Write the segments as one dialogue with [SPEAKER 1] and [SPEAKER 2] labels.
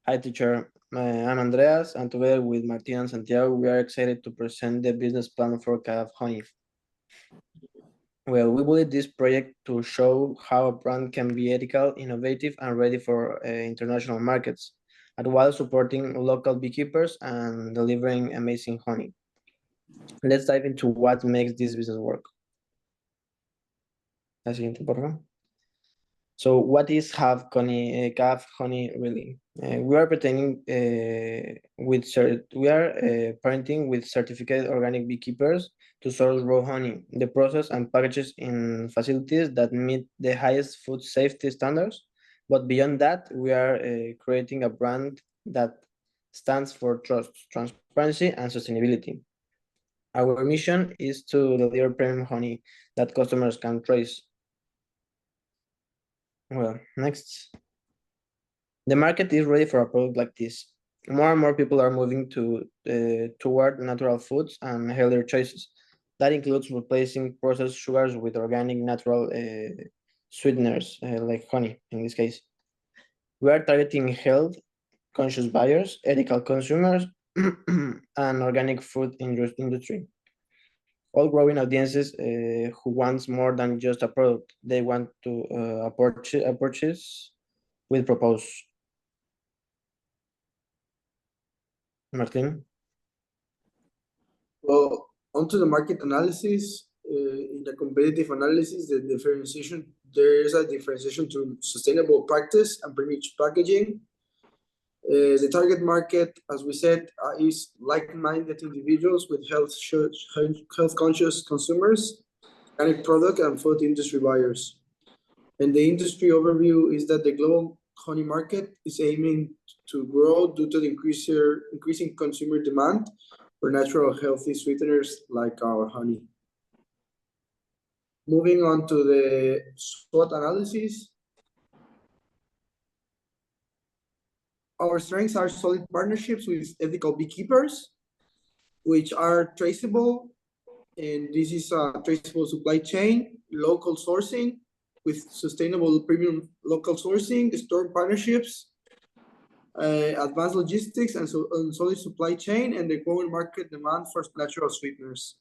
[SPEAKER 1] Hi, teacher. I'm Andreas, and together with Martin and Santiago, we are excited to present the business plan for Kaab Honey. Well, we believe this project to show how a brand can be ethical, innovative, and ready for international markets, and while supporting local beekeepers and delivering amazing honey. Let's dive into what makes this business work. La siguiente, por favor. So what is Kaab Honey really? We are parenting with certificated organic beekeepers to source raw honey. The process and packages in facilities that meet the highest food safety standards. But beyond that, we are creating a brand that stands for trust, transparency, and sustainability. Our mission is to deliver premium honey that customers can trace. Well, next. The market is ready for a product like this. More and more people are moving toward natural foods and healthier choices. That includes replacing processed sugars with organic, natural sweeteners, like honey in this case. We are targeting health-conscious buyers, ethical consumers, and organic food industry. All growing audiences who wants more than just a product. They want to a purchase with purpose. Martin?
[SPEAKER 2] Well, onto the market analysis. In the competitive analysis, there is a differentiation to sustainable practice and premium packaging. The target market, as we said, is like-minded individuals with health-conscious consumers, organic product, and food industry buyers. And the industry overview is that the global honey market is aiming to grow due to the increasing consumer demand for natural healthy sweeteners like our honey. Moving on to the SWOT analysis. Our strengths are solid partnerships with ethical beekeepers, which are traceable, and this is a traceable supply chain, local sourcing with sustainable premium local sourcing, store partnerships, advanced logistics and solid supply chain, and the growing market demand for natural sweeteners.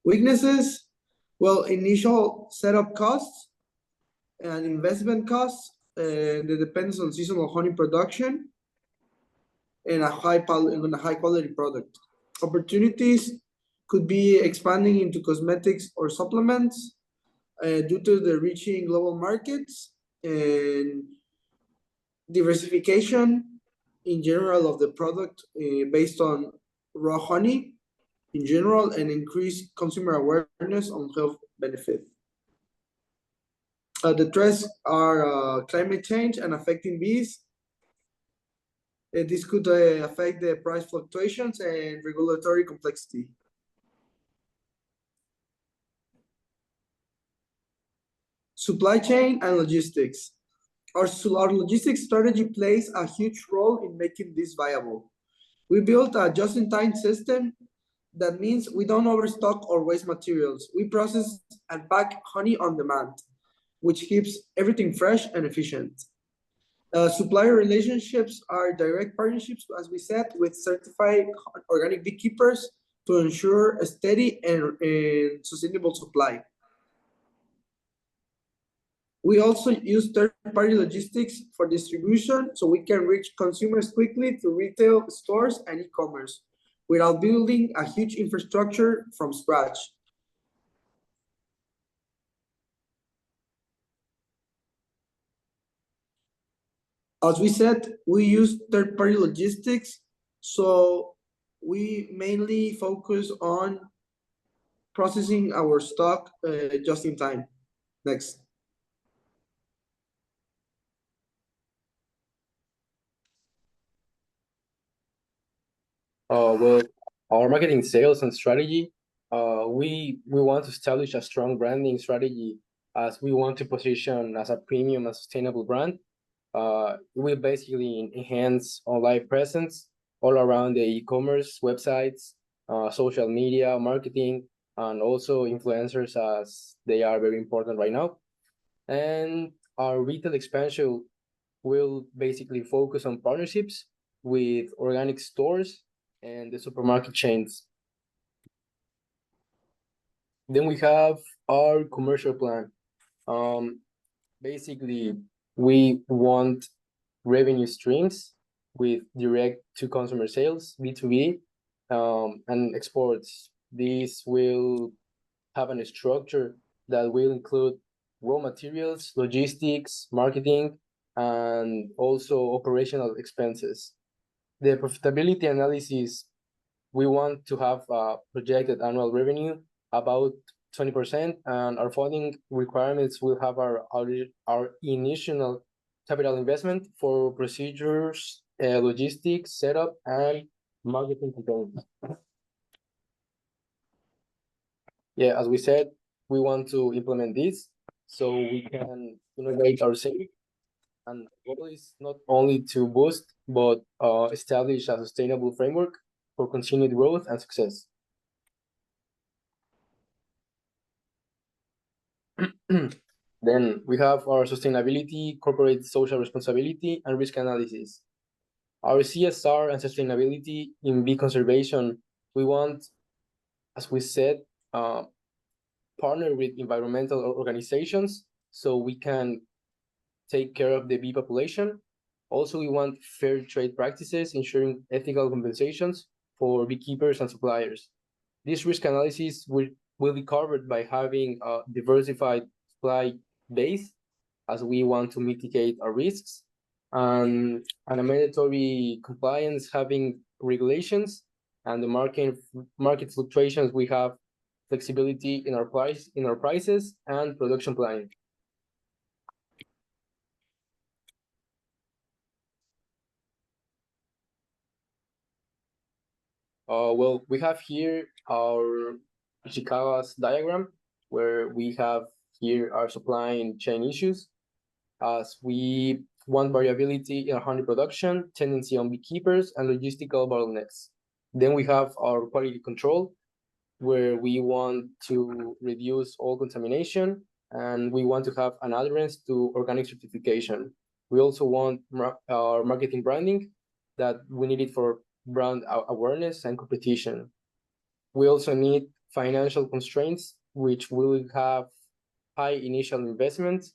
[SPEAKER 2] Weaknesses, well, initial setup costs and investment costs, that depends on seasonal honey production and a high quality product. Opportunities could be expanding into cosmetics or supplements due to the reaching global markets, and diversification in general of the product based on raw honey in general, and increased consumer awareness on health benefit. The threats are climate change and affecting bees. This could affect the price fluctuations and regulatory complexity. Supply chain and logistics. Our logistics strategy plays a huge role in making this viable. We built a just-in-time system. That means we don't overstock or waste materials. We process and pack honey on demand, which keeps everything fresh and efficient. Supplier relationships are direct partnerships, as we said, with certified organic beekeepers to ensure a steady and sustainable supply. We also use third-party logistics for distribution, so we can reach consumers quickly through retail stores and e-commerce without building a huge infrastructure from scratch. As we said, we use third-party logistics, so we mainly focus on processing our stock just in time. Next.
[SPEAKER 3] Well, our marketing, sales, and strategy, we want to establish a strong branding strategy as we want to position as a premium and sustainable brand. We basically enhance online presence all around the e-commerce websites, social media, marketing, and also influencers, as they are very important right now. And our retail expansion will basically focus on partnerships with organic stores and the supermarket chains. Then we have our commercial plan. Basically, we want revenue streams with direct to consumer sales, B2B, and exports. These will have a structure that will include raw materials, logistics, marketing, and also operational expenses. The profitability analysis, we want to have a projected annual revenue about 20%, and our funding requirements will have our initial capital investment for procedures, logistics, setup, and marketing components. Yeah, as we said, we want to implement this so we can innovate ourselves. And our goal is not only to boost, but establish a sustainable framework for continued growth and success. Then we have our sustainability, corporate social responsibility, and risk analysis. Our CSR and sustainability in bee conservation, we want, as we said, partner with environmental organizations so we can take care of the bee population. Also, we want fair trade practices, ensuring ethical compensations for beekeepers and suppliers. This risk analysis will be covered by having a diversified supply base, as we want to mitigate our risks, and a mandatory compliance having regulations and the market fluctuations. We have flexibility in our prices and production planning. Well, we have here our Ishikawa's diagram, where we have here our supply chain issues, as we want variability in our honey production, tendency on beekeepers, and logistical bottlenecks. Then we have our quality control, where we want to reduce all contamination, and we want to have an adherence to organic certification. We also want our marketing branding, that we need it for brand awareness and competition. We also need financial constraints, which will have high initial investments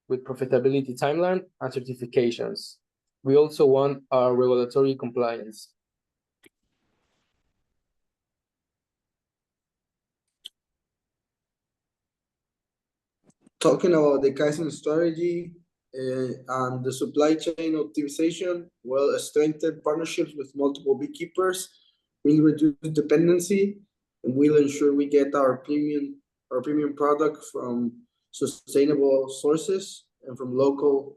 [SPEAKER 3] with profitability timeline and certifications. We also want our regulatory compliance.
[SPEAKER 2] Talking about the Kaizen strategy and the supply chain optimization, well, strengthened partnerships with multiple beekeepers will reduce dependency and will ensure we get our premium product from sustainable sources and from local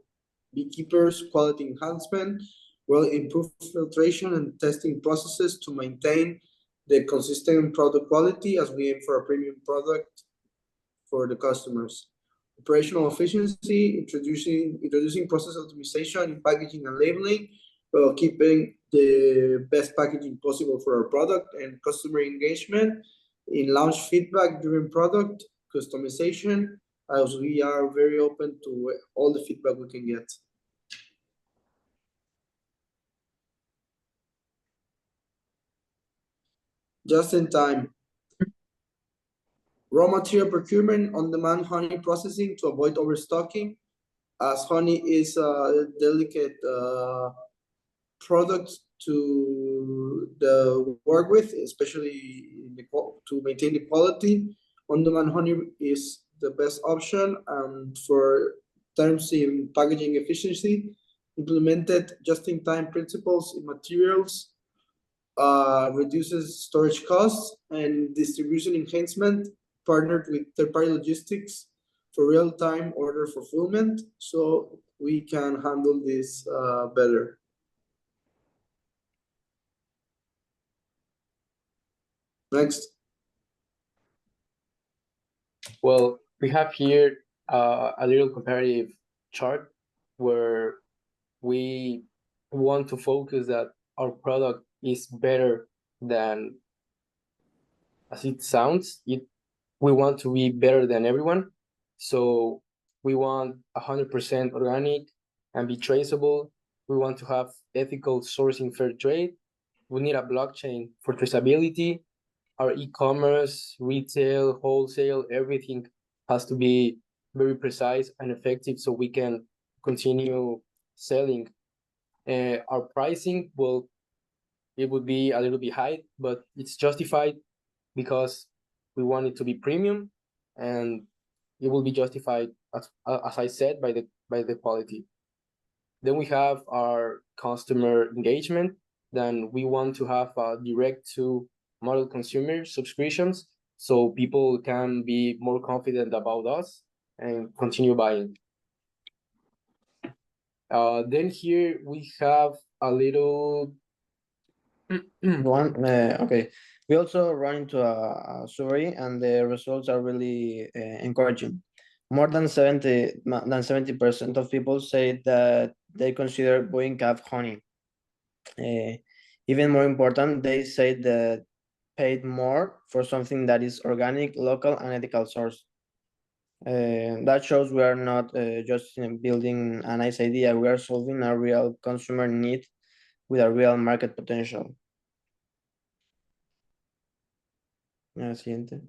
[SPEAKER 2] beekeepers. Quality enhancement will improve filtration and testing processes to maintain the consistent product quality as we aim for a premium product for the customers. Operational efficiency, introducing process optimization in packaging and labeling, while keeping the best packaging possible for our product, and customer engagement in launch feedback during product customization, as we are very open to all the feedback we can get. Just in time. Raw material procurement, on-demand honey processing to avoid overstocking, as honey is a delicate product to work with, especially to maintain the quality. On-demand honey is the best option, and for terms in packaging efficiency, implemented just-in-time principles in materials, reduces storage costs, and distribution enhancement, partnered with third-party logistics for real-time order fulfillment, so we can handle this better. Next.
[SPEAKER 3] Well, we have here a little comparative chart where we want to focus that our product is better than as it sounds. We want to be better than everyone. So we want 100% organic, and be traceable. We want to have ethical sourcing, fair trade. We need a blockchain for traceability. Our e-commerce, retail, wholesale, everything has to be very precise and effective so we can continue selling. Our pricing, well, it would be a little bit high, but it's justified because we want it to be premium, and it will be justified, as I said, by the quality. Then we have our customer engagement. Then we want to have direct to model consumer subscriptions so people can be more confident about us and continue buying. Then here we have a little
[SPEAKER 1] Okay. We also run into a survey, and the results are really encouraging. More than 70% of people say that they consider buying Kaab Honey. Even more important, they say that paid more for something that is organic, local, and ethical source. That shows we are not just building a nice idea. We are solving a real consumer need with a real market potential. Siguiente.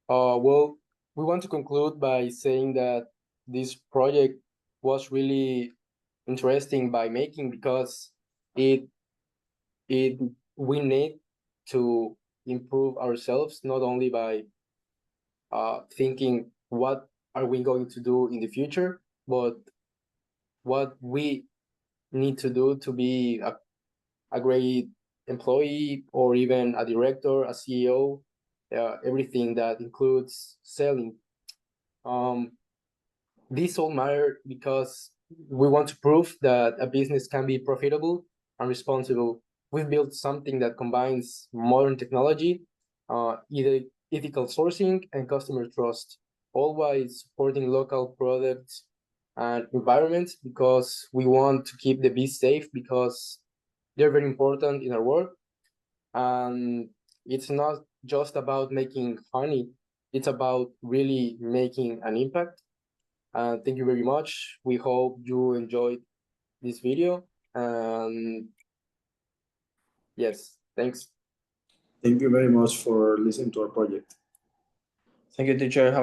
[SPEAKER 3] Well, we want to conclude by saying that this project was really interesting by making because we need to improve ourselves not only by thinking what are we going to do in the future, but what we need to do to be a great employee or even a director, a CEO, everything that includes selling. This all matter because we want to prove that a business can be profitable and responsible. We've built something that combines modern technology, either ethical sourcing and customer trust, all while supporting local products and environments because we want to keep the bees safe because they're very important in our work. And it's not just about making honey, it's about really making an impact. Thank you very much. We hope you enjoyed this video. And yes, thanks.
[SPEAKER 2] Thank you very much for listening to our project.
[SPEAKER 1] Thank you, teacher. Have